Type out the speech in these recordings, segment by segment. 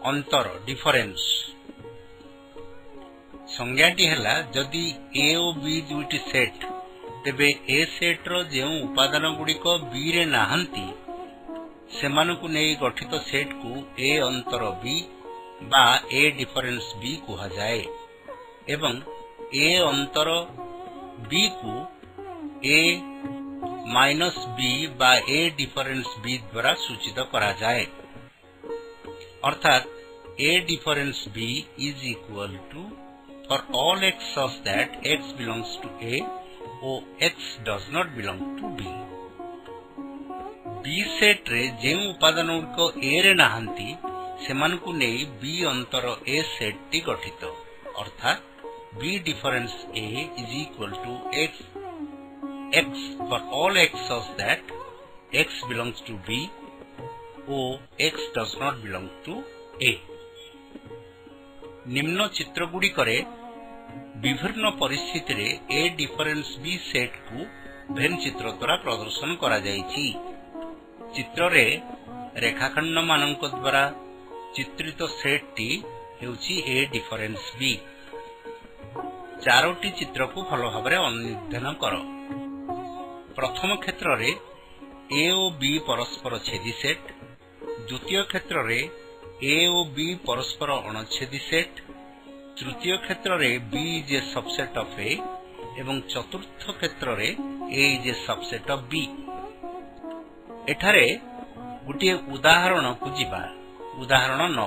अंतर डिफरेन्स संज्ञाटी है जदि ए और बी दुईटी सेट तेबे ए सेट रो जो उपादान गुड़िक बी रे नाहंती सेमानकु नेई गठित सेट को ए अंतर बी बा ए डिफरेन्स बी कहा जाए एवं ए अंतर बी को ए माइनस बी बा ए डिफरेन्स बी द्वारा सूचित करा जाए अर्थात A difference B is equal to for all x such that x belongs to A और x does not belong to B B set रे जे उपादान गुड़िक ए रे नाहंती सेमानकु नेई बी अंतर ए सेट टी गठित अर्थात B difference A is equal to x for all x such that x belongs to B और x does not belong to A निम्न चित्र गुड़िकरे विभिन्न परिस्थिति रे ए डिफरेन्स बी सेट को भेन चित्र द्वारा प्रदर्शन करा जायछि चित्र रे रेखाखंड मानक द्वारा चित्रित सेट टी हेउछि ए डिफरेन्स बी चारोटी चित्र को भल भाव अनुध्यान कर प्रथम क्षेत्र रे ए और बी परस्पर छेदी सेट द्वितीय क्षेत्र रे ए और बी परस्पर अणछेदी सेट तृतीय क्षेत्र रे B is a subset of A एवं चतुर्थ क्षेत्र रे A is a subset of B एठारे गोटे उदाहरण को जिबा उदाहरण 9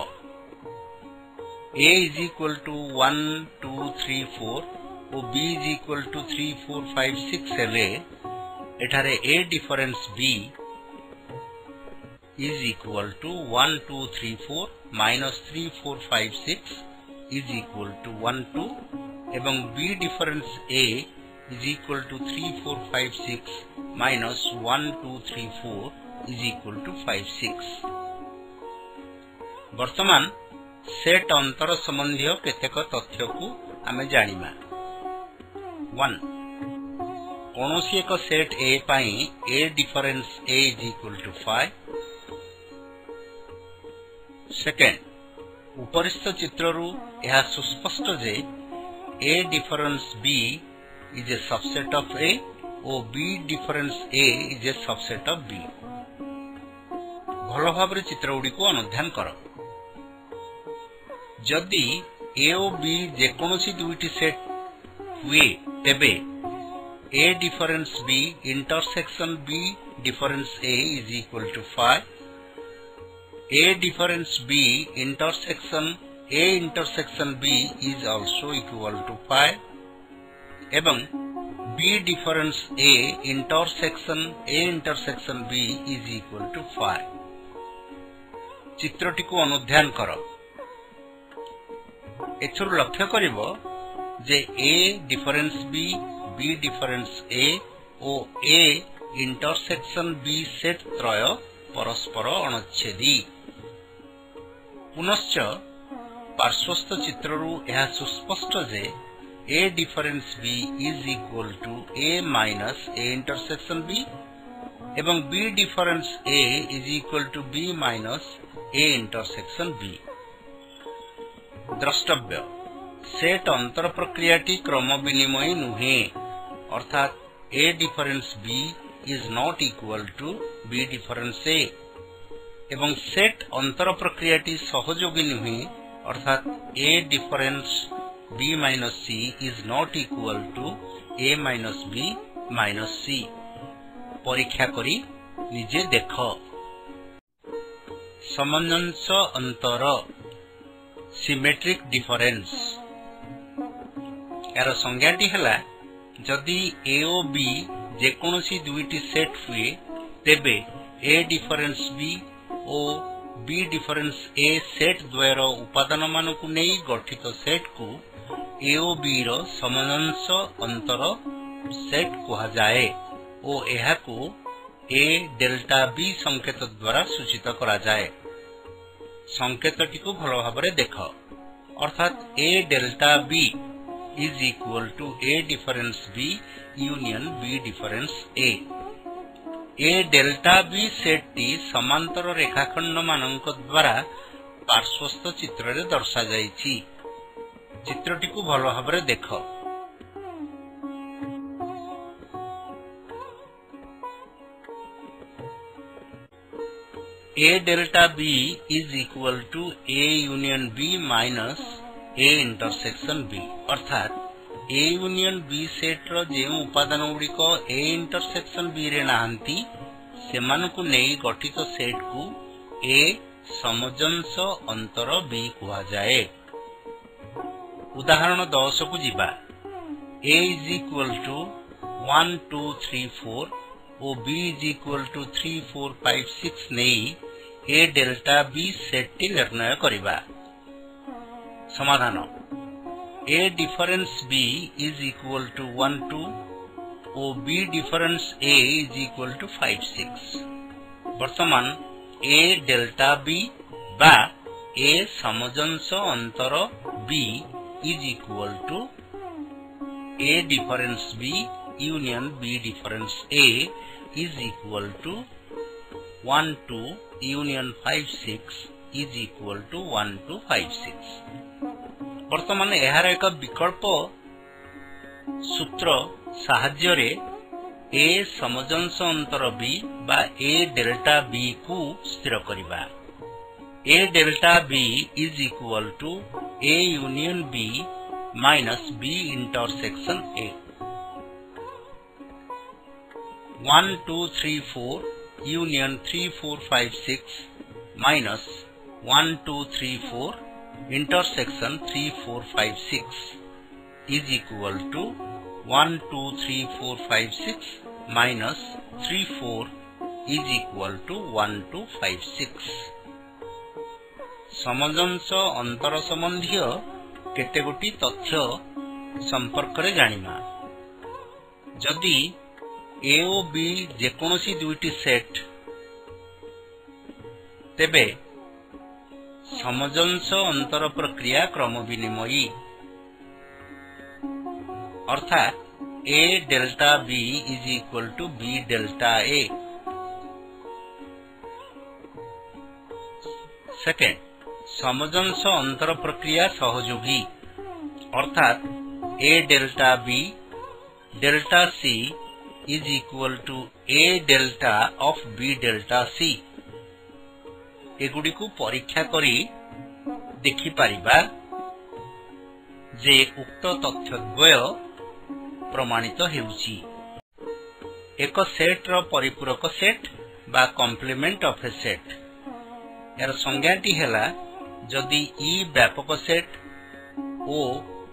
ए इज इक्वल टू 1 2 3 4 और बी इज इक्वल टू 3 4 5 6 हेले एठारे A difference B is equal to 1 2 3 4 minus 3 4 5 6 is equal to 1 2 एवं B difference A is equal to 3 4 5 6 minus 1 2 3 4 is equal to 5 6 वर्तमान सेट अंतर संबंधी केतेक तथ्य को आमे जानिमा 1 कोनोसी एक सेट ए पाई A difference A is equal to 5 second उपरिस्थ चित्ररु यह सुस्पष्ट जे A difference B is a subset of A और B difference A is a subset of B भल भाव चित्र गुड़ी को अनुध्यान कर जदि ए और बी जेकोसी दुईटी सेट हुए तेबे A difference B intersection B difference A is equal to 5 A difference B intersection A intersection B is also equal to 5 एवं B difference A intersection B is equal to 5 चित्रटी को अनुध्यान कर एथुर लक्ष्य करिवो जे A difference B B difference A और A intersection B set त्रय परस्पर अणच्छेदी पुनश्च पार्श्वस्थ चित्ररु यह सुस्पष्ट जे A difference B is equal to A minus A intersection B एवं B difference A is equal to B minus A intersection B द्रष्टव्य सेट अंतर प्रक्रियाटी क्रम विनिमय नुहे अर्थात A difference B is not equal to B difference A एवं set अंतर प्रक्रियाटी सहयोगी नुहे अर्थात A difference B minus C is not equal to A minus B minus C परीक्षा करी निजे देख समन्वय अंतर सिमेट्रिक डिफरेन्स यार संज्ञाटी है जदि ए और बी जेकोसी दुईटी सेट हुए तेबे ए डिफरेन्स बी और बी डिफरेन्स ए सेट द्वयर उपादान मानकु नेई गठित सेट को ए और बी रो समन्वय अंतर सेट कहा जाए और यह को ए डेल्टा बी संकेत द्वारा सूचित करा जाए संकेतटी को भल भाव देख अर्थात A delta B is equal to A difference B union B difference A delta B set टी समांतर रेखाखंड मानक द्वारा पार्श्वस्थ चित्र रे दर्शा जाइछि। चित्रटी को भल भाबरे देख। A delta B is equal to A union B minus A intersection B। अर्थात A union B सेट रो जे उपादान गुड़िक A intersection B रे नाहंती सेमानकु नेई गठित सेट को A समजंस अंतर B कुहा जाए। उदाहरण 10 को जिबा। A is equal to 1 2 3 4 और B is equal to 3 4 5 6 नेई A delta B set T निर्णय करिबा। समाधान A difference B is equal to 1 2 और B difference A is equal to 5 6। वर्तमान A डेल्टा B बा A समजंस अंतर B is equal to A difference B union B difference A is equal to 1 2 union 5 6 is equal to 1 2 5 6। वर्तमान एहार एक विकल्प सूत्र साहाय्य रे A समजंस अंतर B बा A डेल्टा B को स्थिर करिबा। A delta B is equal to A union B minus B intersection A। 1 2 3 4 union 3 4 5 6 minus 1 2 3 4 intersection 3 4 5 6 is equal to 1 2 3 4 5 6 minus 3 4 is equal to 1 2 5 6। समजंस अंतर संबंधी केतेगोटी तथ्य संपर्क रे जानिमा। जदि A और B जेकोनोसी दुईटी सेट तेबे समजंस अंतर प्रक्रिया क्रम विनिमयी। अर्थात A delta B is equal to B delta A। Second, समजंस अंतर प्रक्रिया सहयोगी। अर्थात A delta B delta C is equal to A delta of B delta C। एगुडी को परीक्षा करी देखि पारिबा जे उक्त तथ्यद्वय प्रमाणित हेउची। एक सेट रो परिपूरक सेट बा कॉम्प्लीमेंट ऑफ ए सेट। यार संज्ञाटी हेला जदि E व्यापक सेट ओ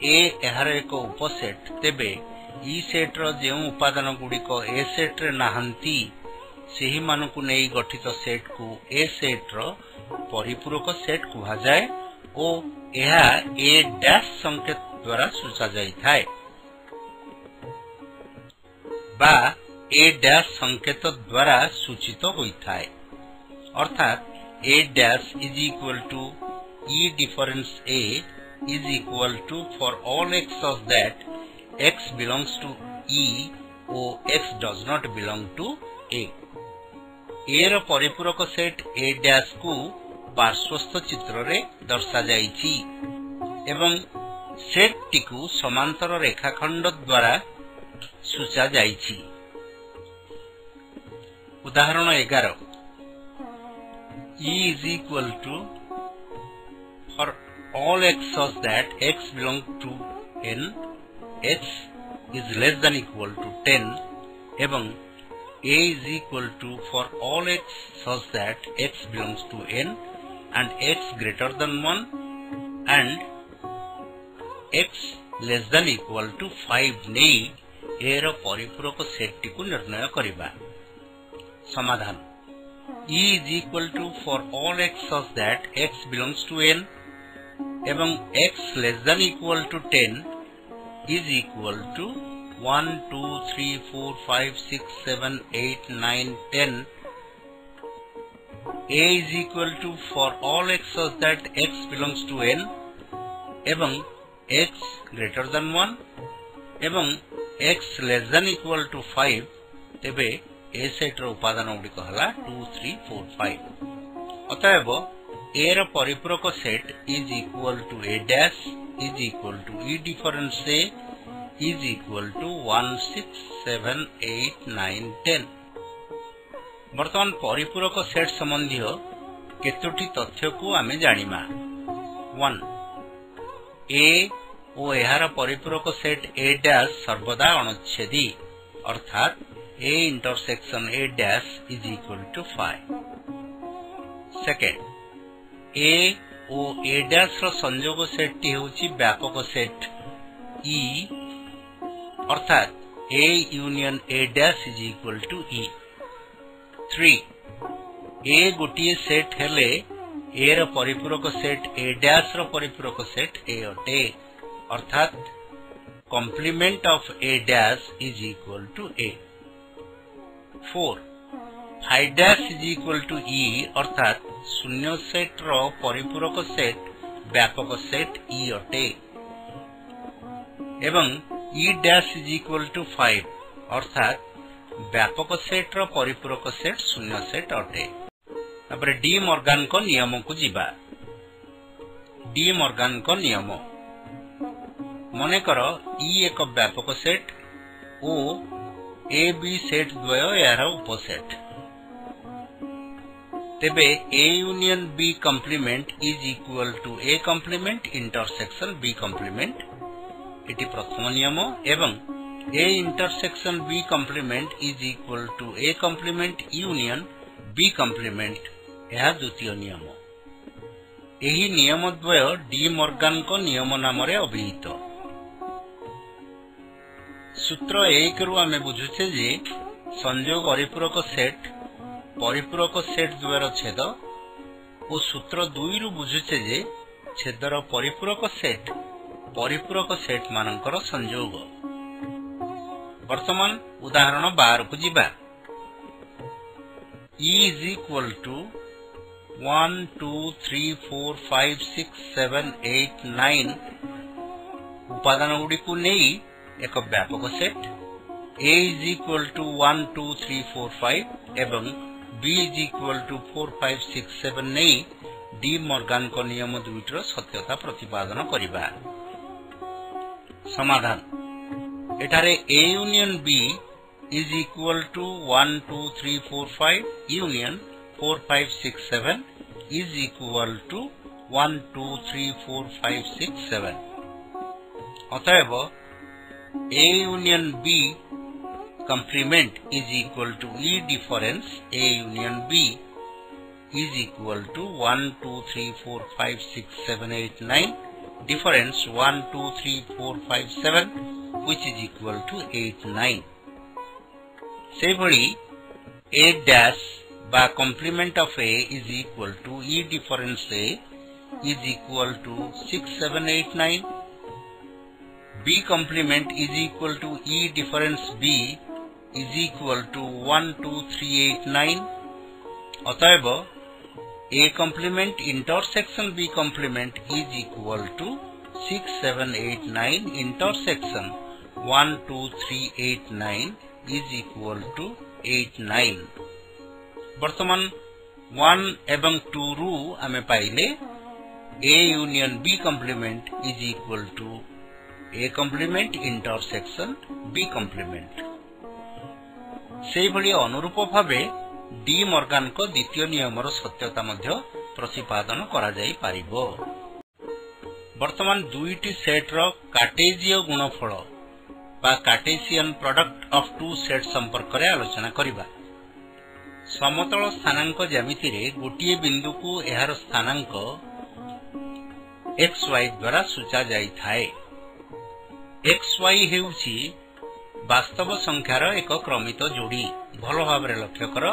A एहार एक उपसेट तेबे ई सेट रो जे उपादान गुड़िक ए सेट रे नाहंती सेही मानकु नेई गठित सेट को ए सेट रो परिपूरक सेट कुहा जाए ओ एहा ए डैश संकेत द्वारा सूचा जाई थाए बा ए डैश संकेत द्वारा सूचित होई थाए। अर्थात A dash is equal to E difference A is equal to for all x such that x belongs to E or x does not belong to A। A रो परिपूरक सेट A डैश को पार्श्वस्थ चित्र रे दर्शा जाइछि एवं set T को समांतर रेखाखंड द्वारा सूचा जाइछि। उदाहरण 11 E is equal to for all x such that x belong to n x is less than equal to 10 एवं A is equal to for all x such that x belongs to n and x greater than 1 and x less than equal to 5 नेई A रो परिपूरक set T को निर्णय करिबा। समाधान E is equal to for all x such that x belongs to n एवं x less than equal to 10 is equal to 1 2 3 4 5 6 7 8 9 10। A is equal to for all x such that x belongs to n एवं x greater than 1 एवं x less than equal to 5 तेबे A set रो उपादान गुड़िक हला 2 3 4 5। अतएव A ର ପରିପୂରକ set is equal to A dash is equal to E difference A is equal to 1 6 7 8 9 10। वर्तमान परिपूरक सेट संबंधी केतोटी तथ्य को आमे जानिमा। 1 A ओ एहार परिपूरक सेट A dash सर्वदा अनुच्छेदी अर्थात A intersection A dash is equal to 5। Second A ओ A dash रो संयोग सेट टी होची व्यापक सेट E अर्थात A union A dash is equal to E। 3 A गोटिए सेट हेले A रो परिपूरक सेट A dash रो परिपूरक सेट A अटे अर्थात complement of A dash is equal to A। 4 phi dash is equal to E अर्थात शून्य सेट रो परिपूरक सेट व्यापक सेट E अटे एवं E dash is equal to 5 अर्थात व्यापक सेट रो परिपूरक सेट शून्य सेट अटे। तापर डी मॉर्गन को नियम को जिबा। डी मॉर्गन को नियम मने करो E एक व्यापक सेट ओ A B सेट द्वय यार उपसेट तेबे A union B complement is equal to A complement intersection B complement इति प्रथम नियम एवं A intersection B complement is equal to A complement union B complement यह द्वितीय नियम। एही नियम द्वय डी मॉर्गन को नियम नाम रे अभिहित। सूत्र 1 रु आमे बुझुछे जे संयोग परिपूरक सेट द्वयर छेद और सूत्र 2 रु बुझुछे जे छेदर परिपूरक सेट मानकर संयोग। वर्तमान उदाहरण 12 को जिबा। E is equal to 1 2 3 4 5 6 7 8 9 उपादान गुडी को नेई एक व्यापक set A is equal to 1 2 3 4 5 एवं B is equal to 4 5 6 7 नहीं डी मॉर्गन को नियम दुईटर सत्यता प्रतिपादन करिबा। समाधान एठारे A union B is equal to 1 2 3 4 5 union 4 5 6 7 is equal to 1 2 3 4 5 6 7। अतएव A union B complement is equal to E difference A union B is equal to 1 2 3 4 5 6 7 8 9 difference 1 2 3 4 5 7 which is equal to 8 9। से भली A dash by complement of A is equal to E difference A is equal to 6 7 8 9। B complement is equal to E difference B is equal to 1 2 3 8 9। अतएव A complement intersection B complement is equal to 6 7 8 9 intersection 1 2 3 8 9 is equal to 8 9। वर्तमान 1 एवं 2 रु आमे पाइले A union B complement is equal to A complement intersection B complement। सेही भली अनुरूप भावे De Morgan को द्वितीय नियमर सत्यता मध्य प्रतिपादन करा जाई पारिबो। वर्तमान दुईटी सेट रो कार्टेजीय गुणफल बा Cartesian product of two set संपर्क रे आलोचना करिबा। समतल स्थानांक ज्यामिति रे गोटिए बिंदु को एहार स्थानांक xy द्वारा सूचा जाई थाए। xy हेउची वास्तव संख्यार एक क्रमित जोड़ी। भल भाव लक्ष्य कर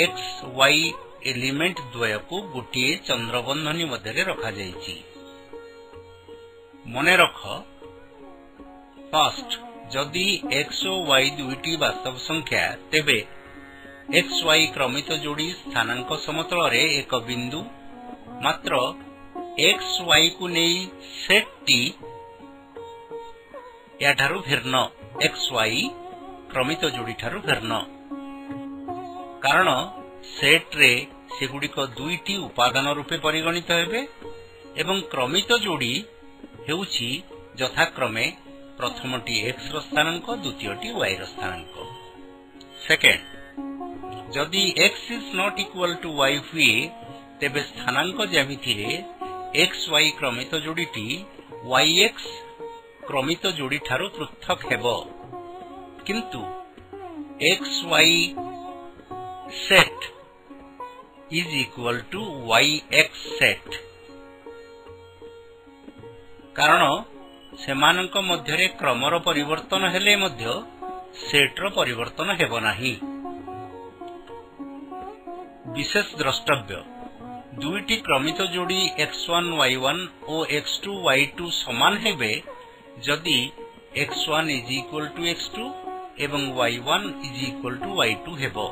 xy एलिमेंट द्वय को गोटे चंद्रबंधनी मध्य रखा जाइछि। मने रख फर्स्ट जदि x और y दुईटी वास्तव संख्या तेबे xy क्रमित जोड़ी स्थानांक समतल रे एक बिंदु मात्र xy को नहीं सेट टी याठारु भिन्न xy क्रमित जोड़ी ठारु भिन्न कारण सेट रे सेगुड़िक दुईटी उपादान रूपे परिगणित हेबे एवं क्रमित जोड़ी हेउछि यथाक्रमे प्रथमटी x रो स्थानांक द्वितीयटी y रो स्थानांक। सेकेंड, जदि x is not equal to y हुए तेबे स्थानांक ज्यामिति रे xy क्रमित जोड़ीटी yx क्रमित जोड़ी ठारो पृथक हेबो, किंतु xy set is equal to yx set, कारण सेमानंक मध्यरे क्रमर परिवर्तन हेले मध्य सेटर परिवर्तन हेबो नाही। विशेष द्रष्टव्य, दुईटी क्रमित जोड़ी x1 y1 और x2 y2 समान हेबे जदि x1 is equal to x2 एवं y1 is equal to y2 हेबो।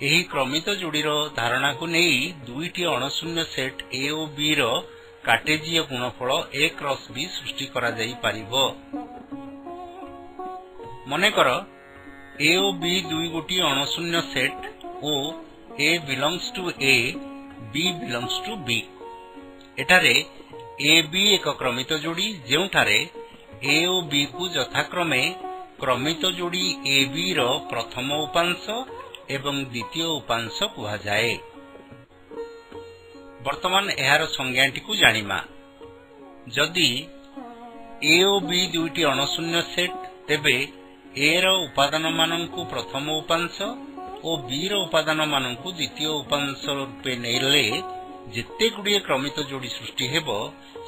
एही क्रमित जोड़ीर धारणा को नहीं दुईटी अणशून्य सेट A और B रो कार्टेजीय गुणफल A क्रॉस B सृष्टि करा जाई पारिबो। मने कर A और B दुई गोटी अणशून्य सेट और A belongs to A, B belongs to B। एठारे A B एक क्रमित जोड़ी जेउठारे A और B को यथाक्रमे क्रमित जोड़ी A B रो प्रथम उपांश एवं द्वितीय उपांश कुहा जाए। वर्तमान एहार संज्ञाटी को जानिमा। जदि A और B दुईटी अणशून्य सेट तेबे A रो उपादान मानंकु प्रथम उपांश और B रो उपादान मानंकु द्वितीय उपांश रूपे नेले जेते गुड़िए क्रमित जोड़ी सृष्टि हेबो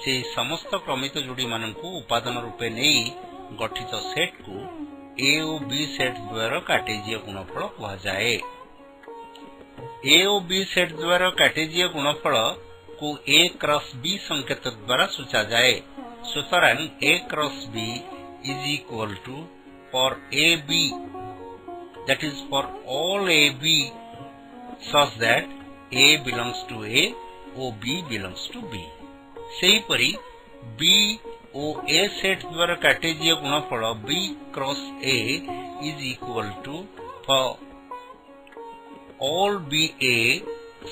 से समस्त क्रमित जोड़ी मानंकु उपादान रूपे नेई गठित सेट को A और B सेट द्वारा कार्टेजीय गुणफल कुहा जाए। A और B सेट द्वारा कार्टेजीय गुणफल को A क्रॉस B संकेत द्वारा सूचा जाए। सुतरां A cross B is equal to for AB, that is for all AB such that A belongs to A और B belongs to B। सही परी B और A सेट द्वारा कार्टेजीय गुणफल B cross A is equal to for all BA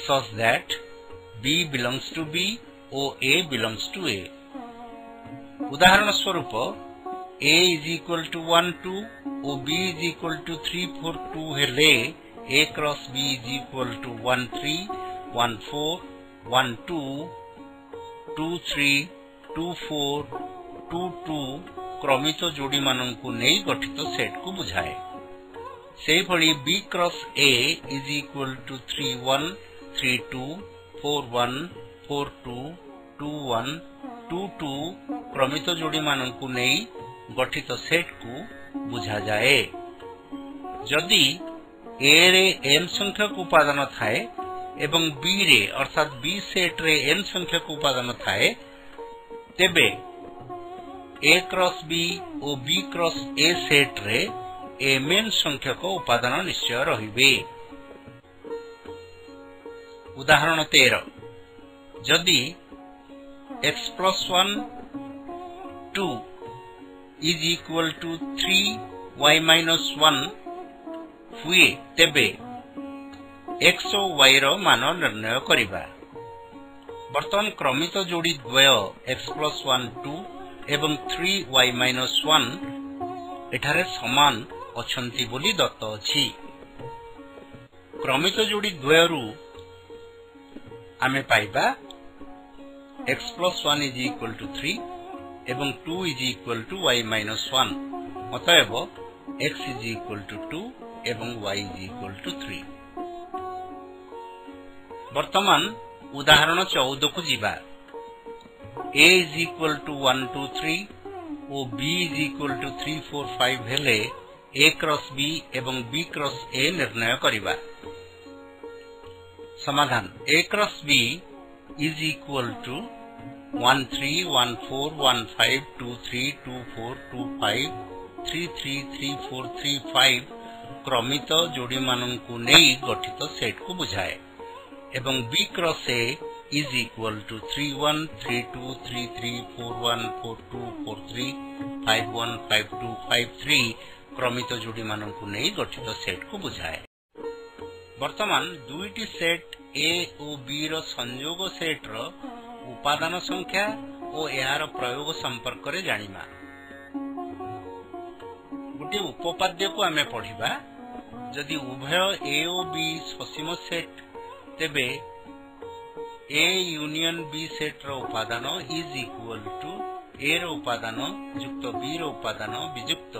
such that B belongs to B और A belongs to A। उदाहरण स्वरूप A is equal to 1 2 और B is equal to 3 4 2 हेले A cross B is equal to 1 3 1 4 1 2 2 3 2 4 2 2 क्रमित जोड़ी मानंकु नेई गठित set को बुझाए। सेही भली B cross A is equal to 3 1 3 2 4 1 4 2 2 1 2 2 क्रमित जोड़ी मानंकु नेई गठित सेट को बुझा जाए। जदि A रे m संख्यक उपादान थाए एवं B रे अर्थात B सेट रे n संख्यक उपादान थाए तेबे A क्रॉस B और B क्रॉस A सेट रे mn संख्यक उपादान निश्चय रहिबे। उदाहरण 13, जदि x plus 1 2 is equal to 3y minus 1 हुए तेबे x और y रो मान निर्णय करिबा। वर्तमान क्रमित जोड़ी द्वय x plus 1 2 एवं 3y minus 1 एठारे समान अछंती बोली दत्त अछि। क्रमित जोड़ी द्वयरु आमे पाइबा x plus 1 is equal to 3 एवं 2 is equal to y minus 1। अतएव x is equal to 2 एवं y is equal to 3। वर्तमान उदाहरण 14 को जीवा। A is equal to 1 2 3 और B is equal to 3 4 5 हेले A क्रॉस B एवं B क्रॉस A निर्णय करिबा। समाधान A cross B is equal to 1 3 1 4 1 5 2 3 2 4 2 5 3 3 3 4 3 5 क्रमित जोड़ी मानंकु नेई गठित सेट को बुझाए एवं B cross A is equal to 3 1 3 2 3 3 4 1 4 2 4 3 5 1 5 2 5 3 क्रमित जोड़ी मानंकु नेई गठित सेट को बुझाए। वर्तमान दुईटी सेट ए और बी रो संयोग सेट रो उपादान संख्या और यार प्रयोग संपर्क रे जानिमा। गोटे उपपाद्य को आमे पढ़िबा। जदि उभय ए और बी ससीम सेट तेबे ए यूनियन बी सेट रो उपादान इज इक्वल टू ए रो उपादान युक्त बी रो उपादान विजुक्त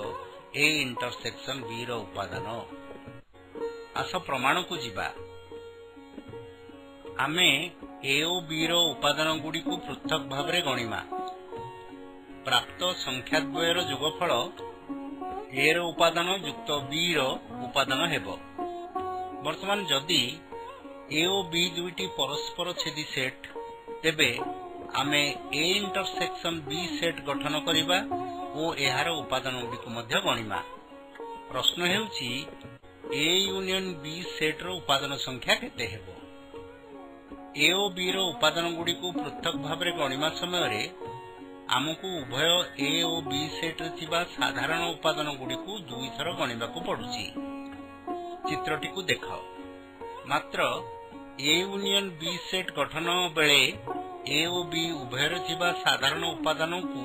ए इंटरसेक्शन बी रो उपादान। आस प्रमाण को जिबा। आमे ए और बी रो उपादान गुडी को पृथक भाव रे गणिमा। प्राप्त संख्या द्वय रो जोगफल ए रो उपादान युक्त बी रो उपादान हेबो। वर्तमान जदि ए और बी दुईटी परस्पर छेदी सेट तेबे आमे ए इंटरसेक्शन बी सेट गठन करिबा और एहार उपादान गुडी को मध्य गणिमा। प्रश्न हेउची ए यूनियन बी सेट रो उपादान संख्या केते हेबो। ए और बी रो उपादान गुडी को पृथक भाव रे गणिमा समय रे आमको उभय ए और बी सेट रे थिबा साधारण उपादान गुडी को दुई थर गणिबा को पडुची। चित्रटी को देखाओ। मात्र ए यूनियन बी सेट गठन बेले ए और बी उभयर थिबा साधारण उपादान को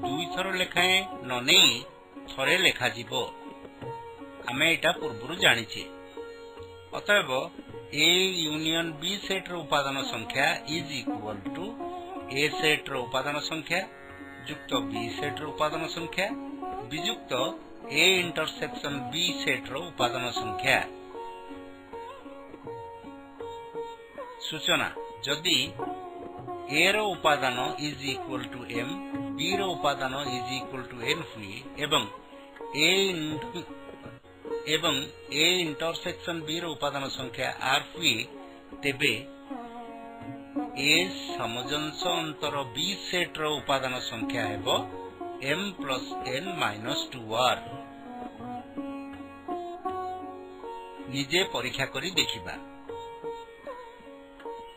दुई थर लेखाए न नेई थरे लेखा जिवो। आमे एटा पूर्वरु जानिछे। अतएव ए यूनियन बी सेट रो उपादान संख्या is equal to A set रो उपादान संख्या युक्त बी सेट रो उपादान संख्या विजुक्त ए इंटरसेक्शन बी सेट रो उपादान संख्या। सूचना जदि ए रो उपादान is equal to M B रो उपादान इज इक्वल टू एन हुए एवं ए इंटरसेक्शन बी रो उपादान संख्या आर हुए तेबे ए समजंश अंतर बी सेट रो उपादान संख्या हेबो m plus n minus 2r। निजे परीक्षा करी देखिबा।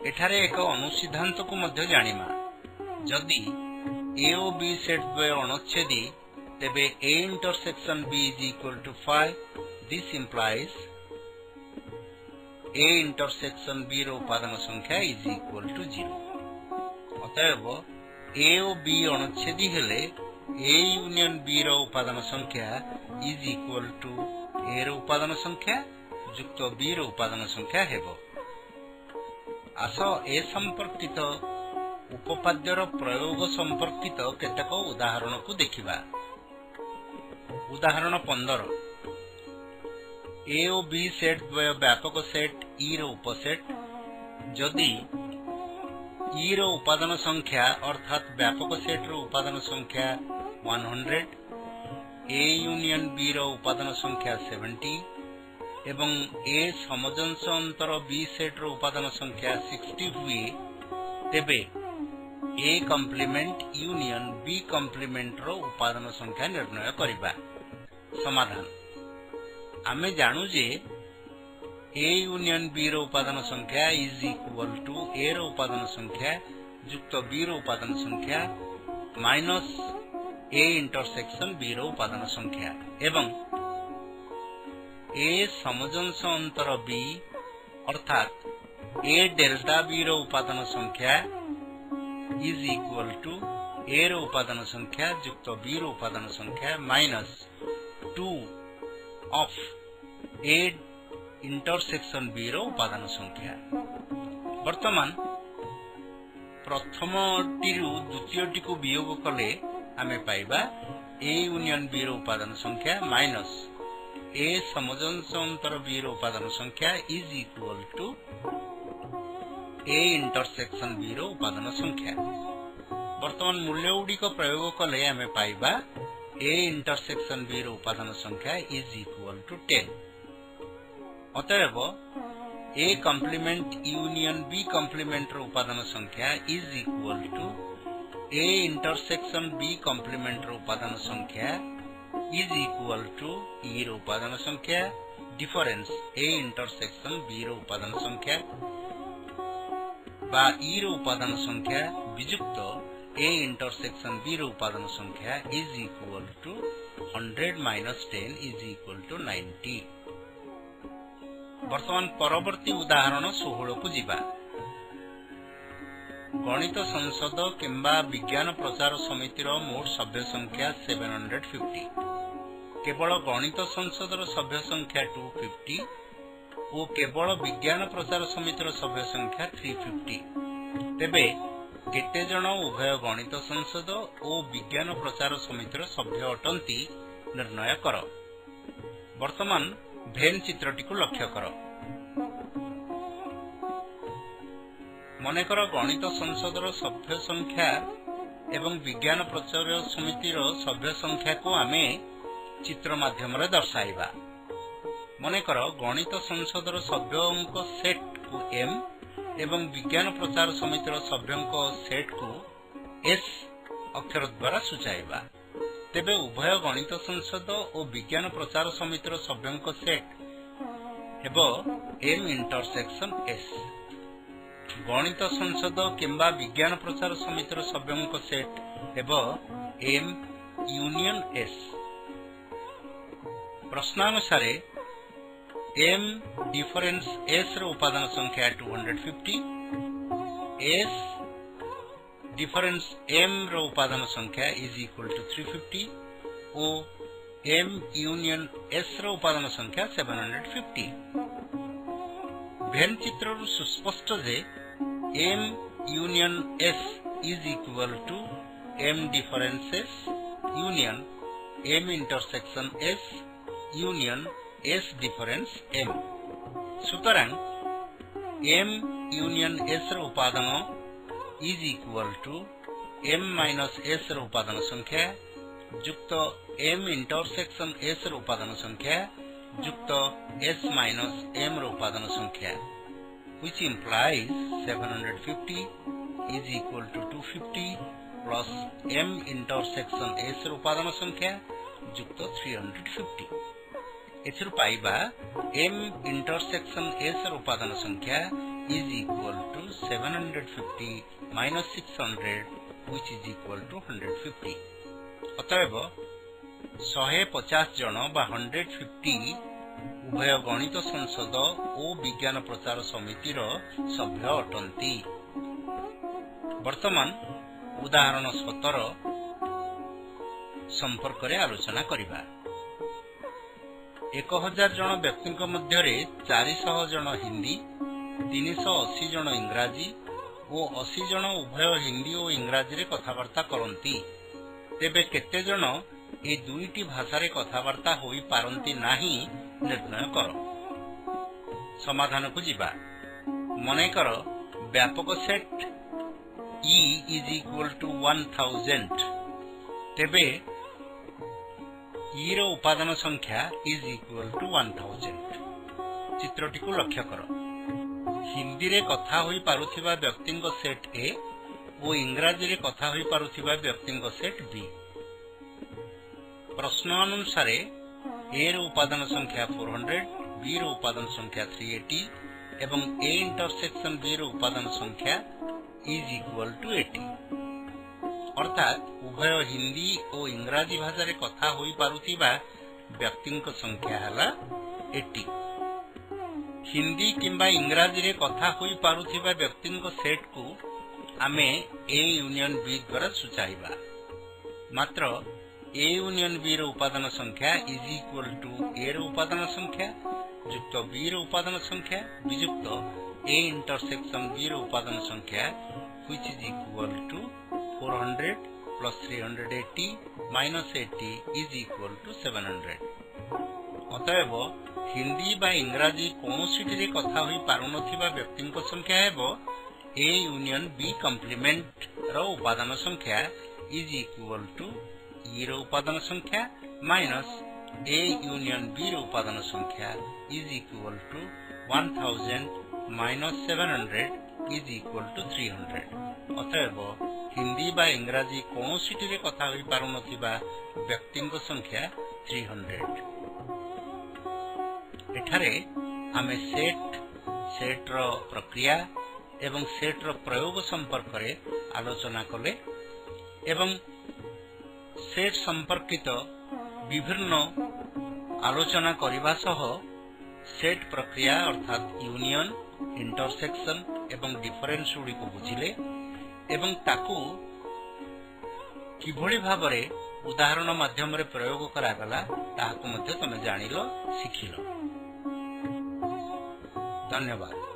एठारे एक अनुसिद्धांत को मध्य जानिमा। जदि ए और बी सेट द्वय अणच्छेदी तेबे A intersection B is equal to 5। This implies A intersection B रो उपादान संख्या इज इक्वल टू 0। अतएव ए और बी अणच्छेदी हेले ए यूनियन बी रो उपादान संख्या इज इक्वल टू ए रो उपादान संख्या युक्त बी रो उपादान संख्या हेबो। आस ए संपर्कित उपपाद्यर प्रयोग संपर्कित केतक उदाहरण को देखिबा। उदाहरण 15 ए और बी सेट द्वय व्यापक सेट ई रो उपसेट। जदि ई रो उपादान संख्या अर्थात व्यापक सेट रो उपादान संख्या 100 ए यूनियन बी रो उपादान संख्या 70 एवं ए समजंश अंतर बी सेट रो उपादान संख्या 60 हुए तेबे A complement union B complement रो उपादान संख्या निर्णय करिबा। समाधान आमे जानू जे ए यूनियन बी रो उपादान संख्या इज इक्वल टू ए रो उपादान संख्या युक्त बी रो उपादान संख्या माइनस ए इंटरसेक्शन बी रो उपादान संख्या एवं ए समजंश अंतर बी अर्थात ए डेल्टा बी रो उपादान संख्या इज इक्वल टू ए रो उपादान संख्या युक्त बी रो उपादान संख्या minus 2 of A intersection B रो उपादान संख्या। वर्तमान प्रथम टीरु द्वितीय टी को वियोग कले आमे पाइबा ए यूनियन बी रो उपादान संख्या माइनस ए समजंश अंतर बी रो उपादान संख्या is equal to A intersection B रो उपादान संख्या। वर्तमान मूल्य गुडी को प्रयोग कले आमे पाइबा ए इंटरसेक्शन बी रो उपादान संख्या इज इक्वल टू 10। अतएव A complement union B complement रो उपादान संख्या is equal to A intersection B complement रो उपादान संख्या इज इक्वल टू ई रो उपादान संख्या डिफरेंस ए इंटरसेक्शन बी रो उपादान संख्या बा ई रो उपादान संख्या विजुक्त ए इंटरसेक्शन बी रो उपादान संख्या is equal to 100 minus 10 is equal to 90। वर्तमान परवर्ती उदाहरण 16 को जिबा। गणित संसद किंबा विज्ञान प्रचार समितिर मोट सभ्य संख्या 750। केवल गणित संसदर सभ्य संख्या 250 और केवल विज्ञान प्रचार समितिर सभ्य संख्या 350। तेबे केते जण उभय गणित संसद और विज्ञान प्रचार समितिर सभ्य अटंती निर्णय कर। वर्तमान भेन चित्रटी को लक्ष्य कर। मनेकर गणित संसदर सभ्य संख्या एवं विज्ञान प्रचार समितिर सभ्य संख्या को आमे चित्र माध्यम रे दर्शाइबा। मनेकर गणित संसदर सभ्यों सेट को एम एवं विज्ञान प्रचार समितिर सभ्यों सेट को एस अक्षर द्वारा सूचाइबा। तेबे उभय गणित संसद और विज्ञान प्रचार समितिर सभ्यों सेट हेबो एम इंटरसेक्शन एस। गणित संसद किंबा विज्ञान प्रचार समितिर सभ्यों सेट हेबो एम यूनियन एस। प्रश्नानुसार एम डिफरेंस एस रो उपादान संख्या 250, एस डिफरेंस एम रो उपादान संख्या इज इक्वल टू 350 और एम यूनियन एस रो उपादान संख्या 750। भेन चित्र सुस्पष्ट जे M union S is equal to M difference S union M intersection S union S difference M. सुतरां एम यूनियन एस रो उपादान is equal to M minus S रो उपादान संख्या युक्त एम इंटरसेक्शन एस रो उपादान संख्या युक्त एस माइनस एम रो उपादान संख्या, which implies 750 is equal to 250 plus m intersection s रो उपादान संख्या युक्त 350। एथिरु पाइबा m intersection s रो उपादान संख्या is equal to 750 minus 600 which is equal to 150। अतएव 150 जन बा 150 उभय गणित संसद और विज्ञान प्रचार समितिर सभ्य अटंती। वर्तमान उदाहरण 17 संपर्क रे आलोचना करिबा। 1000 जन व्यक्ति मध्य 400 जन हिंदी, 380 जन इंग्राजी और 80 जन उभय हिंदी और इंग्राजी रे कथावार्ता करंती। तेबे केते जन ए दुईटी भाषा रे कथावार्ता होई पारंती नाही निर्णय कर। समाधान को जिबा। मने कर व्यापक set E is equal to 1000। तेबे E रो उपादान संख्या is equal to 1000। चित्रटी को लक्ष्य कर। हिंदी रे कथा होई पारुथिबा व्यक्तिंग सेट ए और इंग्राजी रे कथा होई पारुथिबा व्यक्तिंग सेट बी। प्रश्न अनुसार ए रो उपादान संख्या 400, बी रो उपादान संख्या 380 एवं ए इंटरसेक्शन बी रो उपादान संख्या इज इक्वल टू 80। अर्थात उभय हिंदी और इंग्राजी भाषा रे कथा होई पारुथिबा व्यक्तिंक संख्या हला 80। हिंदी किंबा इंग्राजी रे कथा होई पारुथिबा व्यक्तिंक सेट को आमे ए यूनियन बी द्वारा सूचाइबा। मात्र ए यूनियन बी रो उपादान संख्या इज इक्वल टू ए रो उपादान संख्या युक्त बी रो उपादान संख्या वियुक्त ए इंटरसेक्शन बी रो उपादान संख्या which is equal to 400 plus 380 minus 80 is equal to 700। अतएव हिंदी बा इंग्राजी कौनसी कथा होई पारुनथिबा व्यक्तिंक संख्या हेबो ए यूनियन बी कम्प्लीमेंट रो उपादान संख्या इज इक्वल टू ई रो उपादान संख्या माइनस ए यूनियन बी रो उपादान संख्या is equal to 1000 minus 700 is equal to 300। अतएव हिंदी बा इंग्राजी कौनसी कथा होई पारुनथिबा व्यक्तिंक संख्या 300। एठारे आमे सेट रो प्रक्रिया एवं सेट रो प्रयोग संपर्क रे आलोचना कले एवं सेट संपर्कित विभिन्न आलोचना करिबा सह सेट प्रक्रिया अर्थात यूनियन, इंटरसेक्शन एवं डिफरेंस गुड़ी को बुझिले एवं ताकू किभଳି भाबरे उदाहरण माध्यम रे प्रयोग करागला ताहाको मध्य तमे जानिलो, शिखिलो। धन्यवाद।